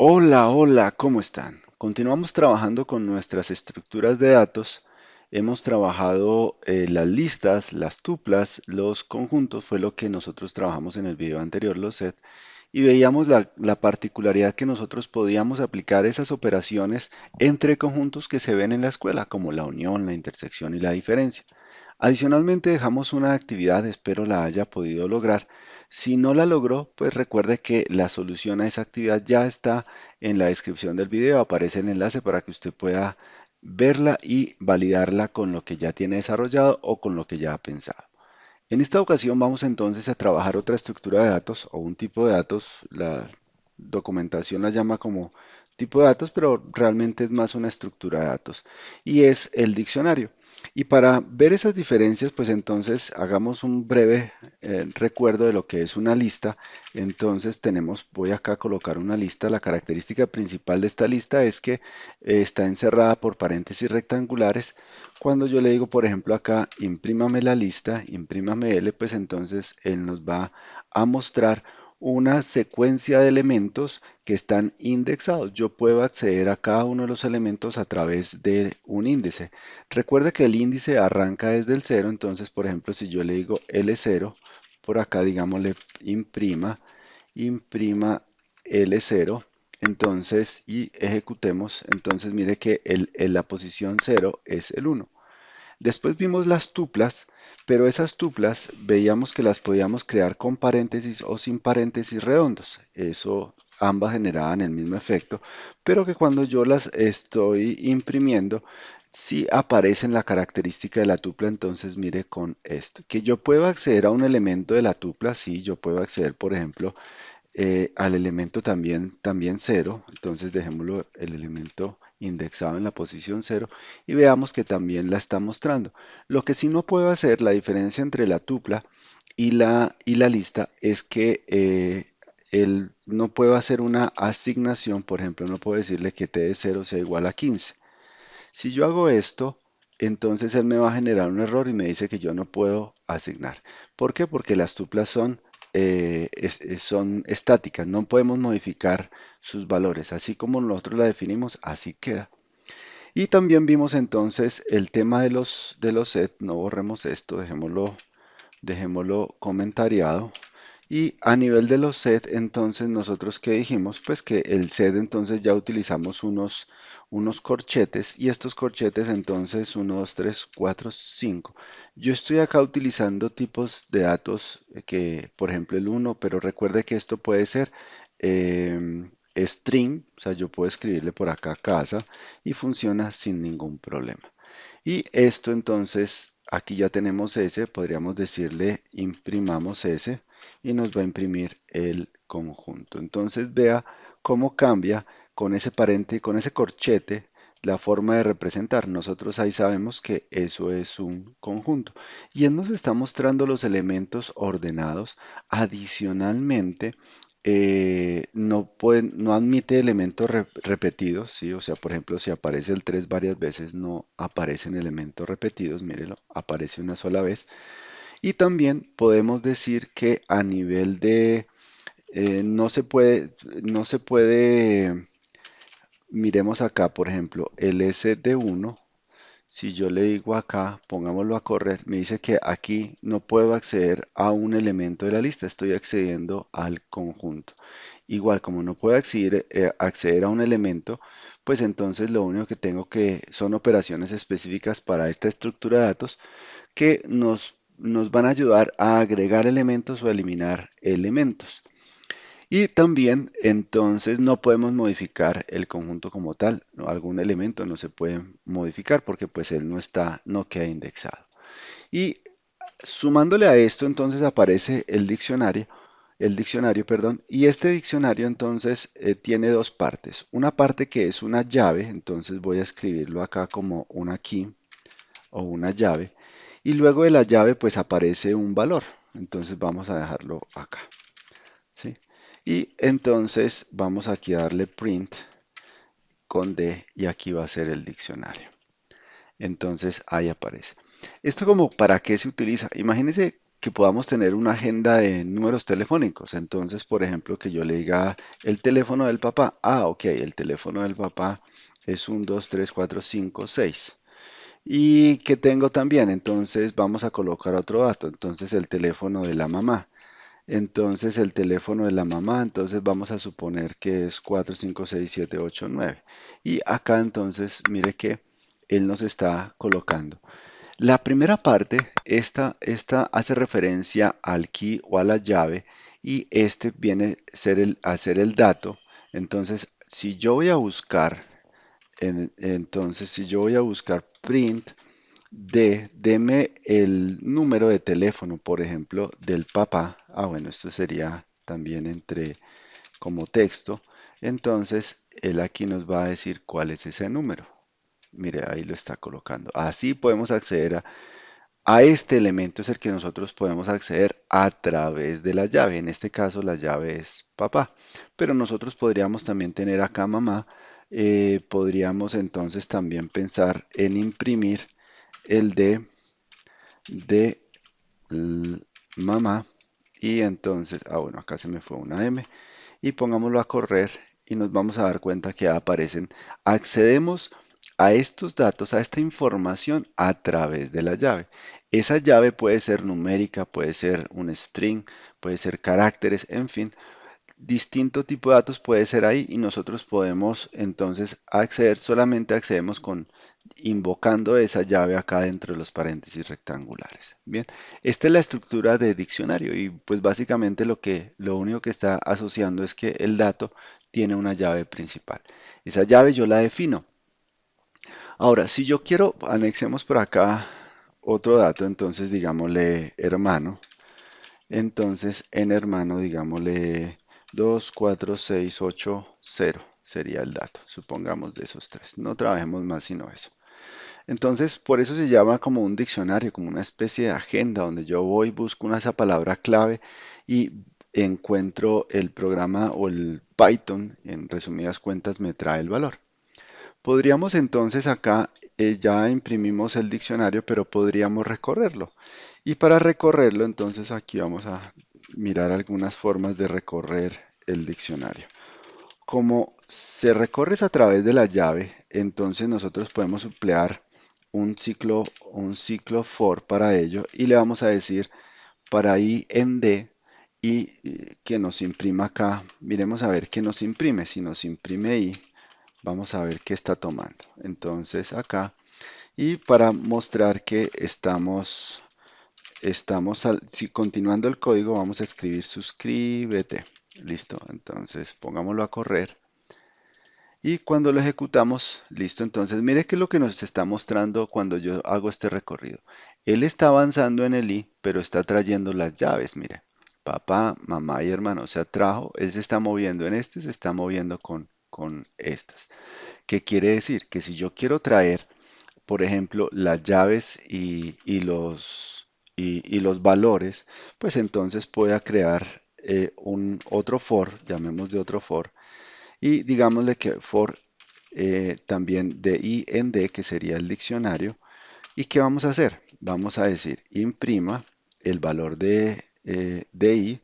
Hola, hola, ¿cómo están? Continuamos trabajando con nuestras estructuras de datos. Hemos trabajado las listas, las tuplas, los conjuntos, fue lo que nosotros trabajamos en el video anterior, los set, y veíamos la particularidad que nosotros podíamos aplicar esas operaciones entre conjuntos que se ven en la escuela, como la unión, la intersección y la diferencia. Adicionalmente dejamos una actividad, espero la haya podido lograr. Si no la logró, pues recuerde que la solución a esa actividad ya está en la descripción del video, aparece el enlace para que usted pueda verla y validarla con lo que ya tiene desarrollado o con lo que ya ha pensado. En esta ocasión vamos entonces a trabajar otra estructura de datos o un tipo de datos. La documentación la llama como tipo de datos, pero realmente es más una estructura de datos y es el diccionario. Y para ver esas diferencias, pues entonces hagamos un breve recuerdo de lo que es una lista. Entonces voy acá a colocar una lista. La característica principal de esta lista es que está encerrada por paréntesis rectangulares. Cuando yo le digo, por ejemplo, acá, imprímame la lista, imprímame L, pues entonces él nos va a mostrar una secuencia de elementos que están indexados. Yo puedo acceder a cada uno de los elementos a través de un índice. Recuerde que el índice arranca desde el cero, entonces, por ejemplo, si yo le digo L0, por acá, digámosle, imprima L0, entonces, y ejecutemos, entonces mire que la posición cero es el uno. Después vimos las tuplas, pero esas tuplas veíamos que las podíamos crear con paréntesis o sin paréntesis redondos. Eso ambas generaban el mismo efecto, pero que cuando yo las estoy imprimiendo, sí aparece en la característica de la tupla. Entonces mire con esto, que yo puedo acceder a un elemento de la tupla, sí, yo puedo acceder, por ejemplo, al elemento también cero. Entonces dejémoslo el elemento indexado en la posición cero y veamos que también la está mostrando. Lo que sí no puedo hacer, la diferencia entre la tupla y la lista, es que no puedo hacer una asignación. Por ejemplo, no puedo decirle que t de 0 sea igual a 15. Si yo hago esto, entonces él me va a generar un error y me dice que yo no puedo asignar. ¿Por qué? Porque las tuplas son estáticas, no podemos modificar sus valores. Así como nosotros la definimos, así queda. Y también vimos entonces el tema de los set. No borremos esto, dejémoslo comentariado. Y a nivel de los set, entonces nosotros qué dijimos, pues que el set entonces ya utilizamos unos corchetes, y estos corchetes entonces 1, 2, 3, 4, 5. Yo estoy acá utilizando tipos de datos que, por ejemplo, el uno, pero recuerde que esto puede ser string, o sea, yo puedo escribirle por acá casa y funciona sin ningún problema. Y esto entonces, aquí ya tenemos ese, podríamos decirle imprimamos ese y nos va a imprimir el conjunto. Entonces vea cómo cambia con ese corchete, la forma de representar. Nosotros ahí sabemos que eso es un conjunto. Y él nos está mostrando los elementos ordenados. Adicionalmente, no admite elementos repetidos, ¿sí? O sea, por ejemplo, si aparece el 3 varias veces, no aparecen elementos repetidos, mírelo, aparece una sola vez. Y también podemos decir que a nivel de, no se puede, miremos acá, por ejemplo, el S de uno. Si yo le digo acá, pongámoslo a correr, me dice que aquí no puedo acceder a un elemento de la lista, estoy accediendo al conjunto. Igual, como no puedo acceder a un elemento, pues entonces lo único que tengo que son operaciones específicas para esta estructura de datos que nos van a ayudar a agregar elementos o a eliminar elementos. Y también entonces no podemos modificar el conjunto como tal, ¿no? Algún elemento no se puede modificar porque pues él no queda indexado. Y sumándole a esto entonces aparece el diccionario, perdón, y este diccionario entonces tiene dos partes. Una parte que es una llave, entonces voy a escribirlo acá como una key o una llave, y luego de la llave pues aparece un valor. Entonces vamos a dejarlo acá, ¿sí? Y entonces vamos aquí a darle print con D y aquí va a ser el diccionario. Entonces ahí aparece. ¿Esto como para qué se utiliza? Imagínense que podamos tener una agenda de números telefónicos. Entonces, por ejemplo, que yo le diga el teléfono del papá. Ah, ok, el teléfono del papá es 1, 2, 3, 4, 5, 6. Y que tengo también, entonces vamos a colocar otro dato. Entonces, el teléfono de la mamá. Entonces, el teléfono de la mamá, entonces vamos a suponer que es 4, 5, 6, 7, 8, 9. Y acá entonces, mire que él nos está colocando. La primera parte, esta hace referencia al key o a la llave y este viene a ser el dato. Entonces, si yo voy a buscar, entonces si yo voy a buscar print deme el número de teléfono, por ejemplo, del papá. Ah, bueno, esto sería también entre como texto. Entonces, él aquí nos va a decir cuál es ese número. Mire, ahí lo está colocando. Así podemos acceder a este elemento es el que nosotros podemos acceder a través de la llave. En este caso la llave es papá. Pero nosotros podríamos también tener acá mamá. Podríamos entonces también pensar en imprimir el de mamá. Y entonces, ah bueno, acá se me fue una M. Y pongámoslo a correr y nos vamos a dar cuenta que aparecen. Accedemos a estos datos, a esta información a través de la llave. Esa llave puede ser numérica, puede ser un string, puede ser caracteres, en fin, distinto tipo de datos puede ser ahí y nosotros podemos entonces acceder, solamente accedemos con invocando esa llave acá dentro de los paréntesis rectangulares. Bien, esta es la estructura de diccionario y pues básicamente lo único que está asociando es que el dato tiene una llave principal. Esa llave yo la defino. Ahora, si yo quiero, anexemos por acá otro dato, entonces digámosle hermano. Entonces, en hermano, digámosle 2, 4, 6, 8, 0 sería el dato, supongamos de esos tres. No trabajemos más sino eso. Entonces, por eso se llama como un diccionario, como una especie de agenda donde yo voy, busco esa palabra clave y encuentro el programa o el Python, en resumidas cuentas, me trae el valor. Podríamos entonces acá, ya imprimimos el diccionario, pero podríamos recorrerlo. Y para recorrerlo, entonces aquí vamos a mirar algunas formas de recorrer el diccionario. Como se recorre a través de la llave, entonces nosotros podemos emplear un ciclo for para ello y le vamos a decir para i en d y que nos imprima acá. Miremos a ver qué nos imprime. Si nos imprime i, vamos a ver qué está tomando. Entonces acá, y para mostrar que si continuando el código, vamos a escribir suscríbete. Listo, entonces pongámoslo a correr. Y cuando lo ejecutamos, listo, entonces mire qué es lo que nos está mostrando cuando yo hago este recorrido. Él está avanzando en el i, pero está trayendo las llaves, mire. Papá, mamá y hermano, o sea, él se está moviendo en este, se está moviendo con estas. ¿Qué quiere decir? Que si yo quiero traer, por ejemplo, las llaves y los valores, pues entonces pueda crear un otro for, llamemos de otro for, y digámosle que for también de i en d, que sería el diccionario. ¿Y qué vamos a hacer? Vamos a decir imprima el valor de i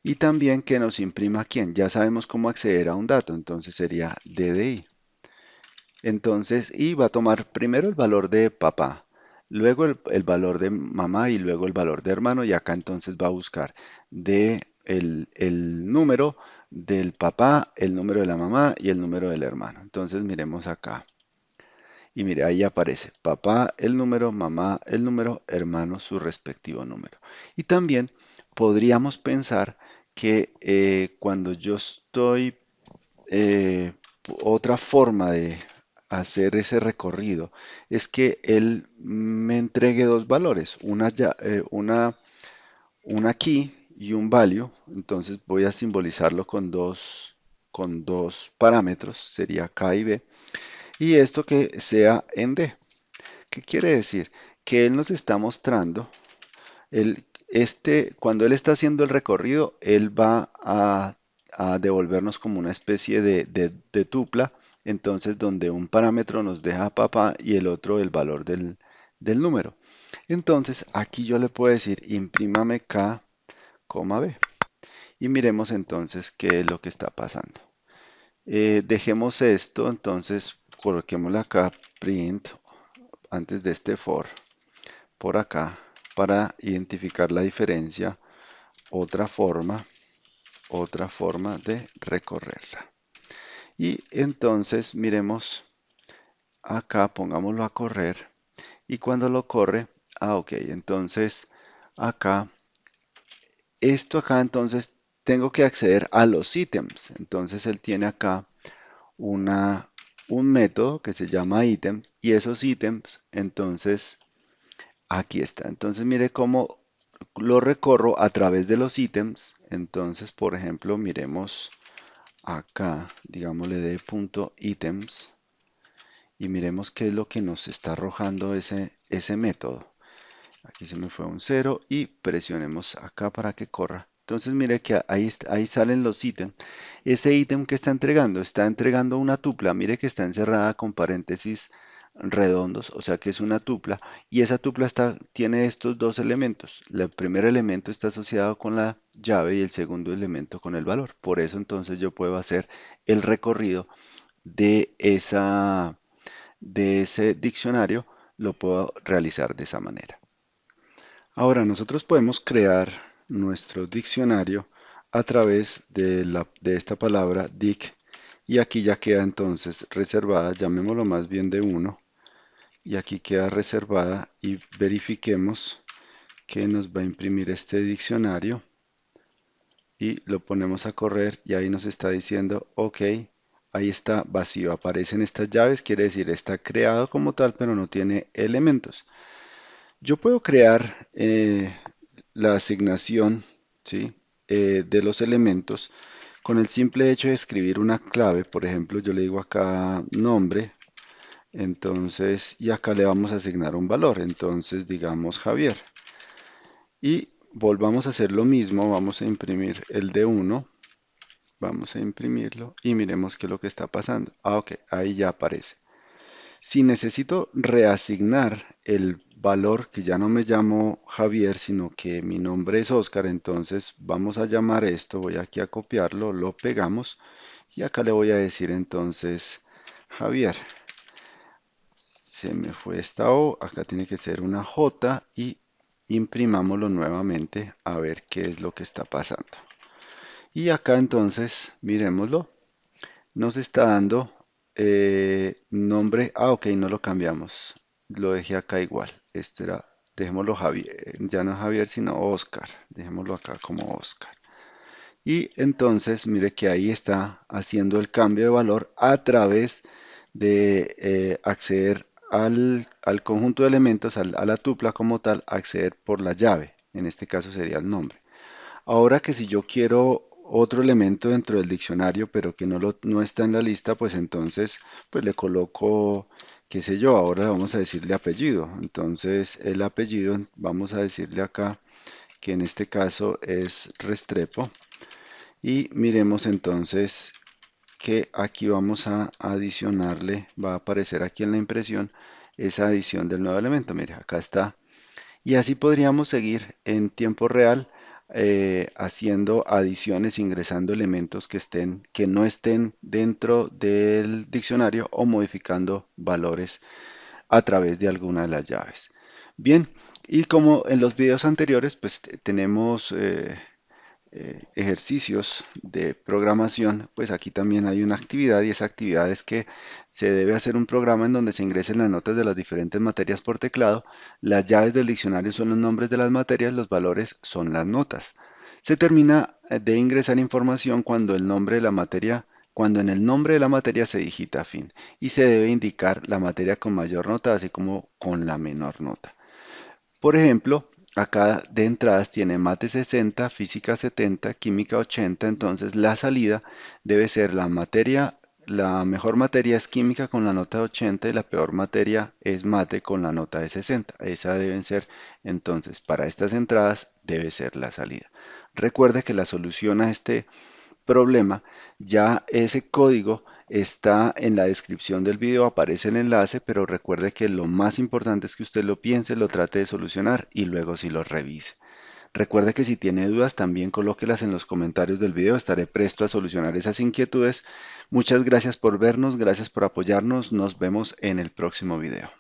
y también que nos imprima quién. Ya sabemos cómo acceder a un dato, entonces sería d de i. Entonces, y va a tomar primero el valor de papá, luego el valor de mamá y luego el valor de hermano y acá entonces va a buscar el número del papá, el número de la mamá y el número del hermano. Entonces miremos acá y mire, ahí aparece papá el número, mamá el número, hermano su respectivo número. Y también podríamos pensar que cuando yo estoy otra forma de hacer ese recorrido es que él me entregue dos valores, una key y un value. Entonces voy a simbolizarlo con dos parámetros, sería K y B, y esto que sea en D. ¿Qué quiere decir? Que él nos está mostrando cuando él está haciendo el recorrido, él va a devolvernos como una especie de tupla, entonces donde un parámetro nos deja papá y el otro el valor del número. Entonces aquí yo le puedo decir imprímame K, B. Y miremos entonces qué es lo que está pasando. Dejemos esto, entonces coloquémosle acá print antes de este for por acá para identificar la diferencia, otra forma de recorrerla. Y entonces miremos acá, pongámoslo a correr y cuando lo corre, ok, entonces acá, esto acá entonces tengo que acceder a los ítems. Entonces él tiene acá una, un método que se llama ítems y esos ítems entonces aquí está. Entonces mire cómo lo recorro a través de los ítems. Entonces, por ejemplo, miremos acá, digámosle de punto ítems y miremos qué es lo que nos está arrojando ese método. Aquí se me fue un cero y presionemos acá para que corra. Entonces mire que ahí salen los ítems. Ese ítem que está entregando una tupla. Mire que está encerrada con paréntesis redondos, o sea que es una tupla. Y esa tupla tiene estos dos elementos. El primer elemento está asociado con la llave y el segundo elemento con el valor. Por eso entonces yo puedo hacer el recorrido de de ese diccionario, lo puedo realizar de esa manera. Ahora nosotros podemos crear nuestro diccionario a través de esta palabra dic y aquí ya queda entonces reservada, llamémoslo más bien de uno y aquí queda reservada y verifiquemos que nos va a imprimir este diccionario y lo ponemos a correr y ahí nos está diciendo ok, ahí está vacío, aparecen estas llaves, quiere decir está creado como tal pero no tiene elementos. Yo puedo crear la asignación, ¿sí? De los elementos con el simple hecho de escribir una clave. Por ejemplo, yo le digo acá nombre, entonces, y acá le vamos a asignar un valor. Entonces, digamos Javier. Y volvamos a hacer lo mismo, vamos a imprimir el de uno, vamos a imprimirlo y miremos qué es lo que está pasando. Ah, ok, ahí ya aparece. Si necesito reasignar el valor, que ya no me llamo Javier, sino que mi nombre es Oscar, entonces vamos a llamar esto, voy aquí a copiarlo, lo pegamos y acá le voy a decir entonces Javier. Se me fue esta O, acá tiene que ser una J y imprimámoslo nuevamente a ver qué es lo que está pasando. Y acá entonces, miremoslo, nos está dando nombre. Ah, ok, no lo cambiamos. Lo dejé acá igual. Esto era, dejémoslo Javier, ya no Javier, sino Oscar. Dejémoslo acá como Oscar. Y entonces, mire que ahí está haciendo el cambio de valor a través de acceder al conjunto de elementos, a la tupla como tal, acceder por la llave. En este caso sería el nombre. Ahora que si yo quiero otro elemento dentro del diccionario, pero que no está en la lista, pues entonces pues le coloco, qué sé yo, ahora vamos a decirle apellido. Entonces el apellido, vamos a decirle acá que en este caso es Restrepo. Y miremos entonces que aquí vamos a adicionarle, va a aparecer aquí en la impresión esa adición del nuevo elemento. Mire, acá está y así podríamos seguir en tiempo real haciendo adiciones, ingresando elementos que no estén dentro del diccionario o modificando valores a través de alguna de las llaves. Bien, y como en los videos anteriores, pues tenemos ejercicios de programación, pues aquí también hay una actividad y esa actividad es que se debe hacer un programa en donde se ingresen las notas de las diferentes materias por teclado. Las llaves del diccionario son los nombres de las materias, los valores son las notas. Se termina de ingresar información cuando el nombre de la materia cuando en el nombre de la materia se digita fin y se debe indicar la materia con mayor nota así como con la menor nota. Por ejemplo, acá de entradas tiene mate 60, física 70, química 80, entonces la salida debe ser la mejor materia es química con la nota de 80 y la peor materia es mate con la nota de 60. Esa deben ser, entonces, para estas entradas debe ser la salida. Recuerde que la solución a este problema, ya ese código Está en la descripción del video, aparece el enlace, pero recuerde que lo más importante es que usted lo piense, lo trate de solucionar y luego sí lo revise. Recuerde que si tiene dudas también colóquelas en los comentarios del video, estaré presto a solucionar esas inquietudes. Muchas gracias por vernos, gracias por apoyarnos, nos vemos en el próximo video.